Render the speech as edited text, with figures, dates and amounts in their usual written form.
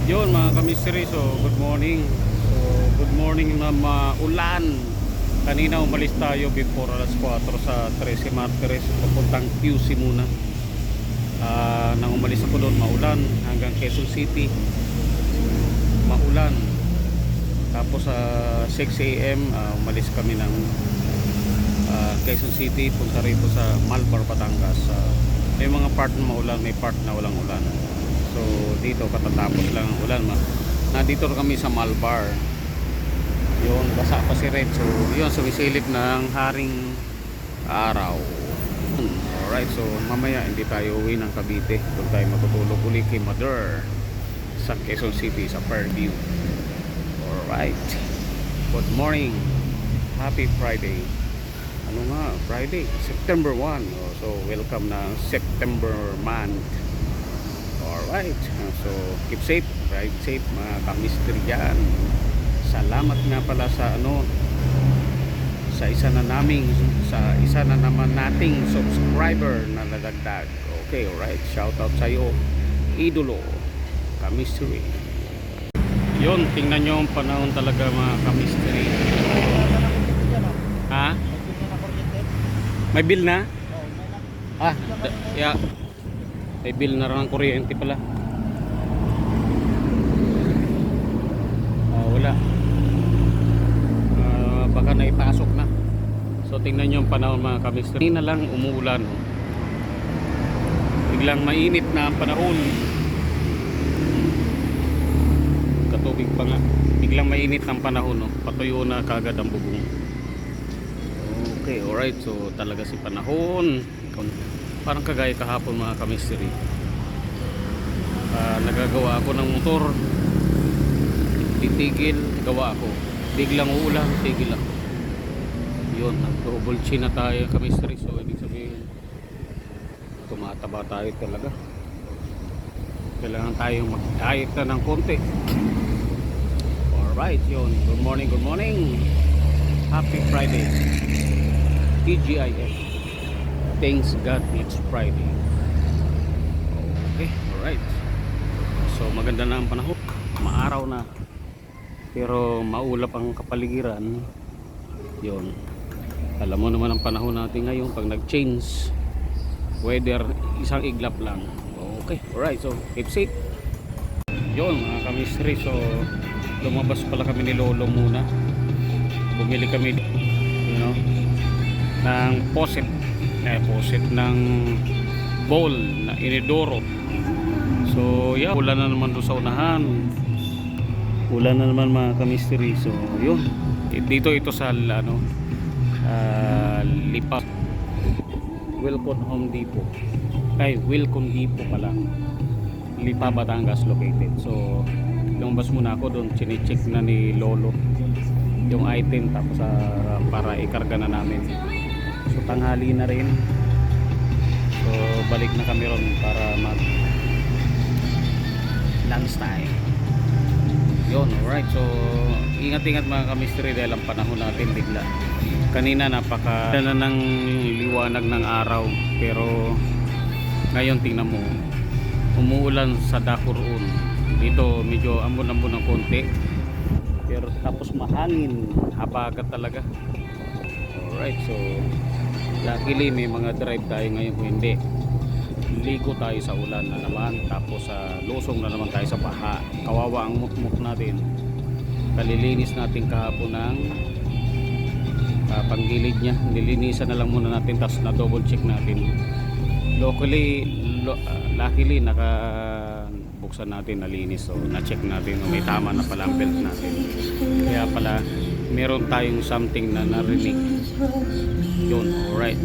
Yun mga kamisiri, so good morning. So good morning na maulan. Kanina umalis tayo before alas 4 sa 13 Martires papuntang QC muna. Nang umalis ako doon maulan hanggang Quezon City. Maulan. Tapos sa 6 AM umalis kami ng Quezon City punta rito sa Malbar, Batangas. May mga part na maulan, may part na walang ulan. So dito katatapos lang ang ulan. Nandito kami sa Malbar. Yun, basa pa si Red. So yun, sumisilip ng haring araw. Alright, so mamaya hindi tayo uwi ng Cavite. Doon tayo matutulog uli kay Mother sa Quezon City sa Fairview. Alright, good morning. Happy Friday. Ano nga, Friday, September 1. So welcome na September month. Alright, so keep safe, ride safe mga kamistri dyan. Salamat nga pala sa sa isa na naman nating subscriber na nadagdag. Okay, alright, shout out sa iyo, idolo kamistri. Yun, tingnan nyo ang panahon talaga mga kamistri. Ha? May bill na? Yeah. May bill na rin ang kuryente pala. Wala. Baka naipasok na. So tingnan nyo ang panahon mga kamistri. Kanina lang umuulan. Biglang mainit na ang panahon. Katubig pa nga. Biglang mainit ang panahon. Patuyo na kagad ang bubong. Okay, alright. So talaga si panahon. Parang kagaya kahapon mga kamistri. Nagagawa ako ng motor, titigil, gawa ako. Biglang uulan, tigil ako. Yun, nag-double chin na tayo kamistri. So ibig sabihin tumataba tayo talaga. Kailangan tayong mag-diet na ng konti. Alright, yun. Good morning, good morning. Happy Friday. TGIF. Thanks God it's Friday. Okay, alright. So maganda na ang panahon. Maaraw na. Pero maulap ang kapaligiran. Yun. Alam mo naman ang panahon natin ngayon. Pag nag-change weather, isang iglap lang. Okay, alright. So keep safe. Yun mga kamistri. So lumabas pala kami ni Lolo muna. Bumili kami ng poset ng bowl na inidoro. So yeah, ulan na naman doon sa unahan. Ulan na naman mga kamistri. So yun, dito ito sa Lipa Wilcon Home Depot. Wilcon Depot pala, Lipa, Batangas located. So lumabas muna ako doon, chine-check na ni Lolo yung item, tapos para ikarga na namin. So tanghali na rin. So balik na kami ron para mag lunch time. Yun, alright. So ingat-ingat mga kamistri dahil ang panahon natin bigla. Kanina napaka na ng liwanag ng araw, pero ngayon tingnan mo umuulan sa Dacuron. Dito medyo ambon-ambon ng konti, pero tapos mahangin, habagat talaga. Alright, so luckily may mga drive tayo ngayon. Kung hindi, ligo tayo sa ulan na naman, tapos lusong na naman tayo sa baha. Kawawa ang mukmuk natin. Kalilinis natin kahapon ng panggilid nya, nilinisan na lang muna natin, tapos na double check natin. Luckily buksan natin, nalinis. So na check natin may tama na pala ang belt natin. Kaya pala meron tayong something na narinig. Yun, alright.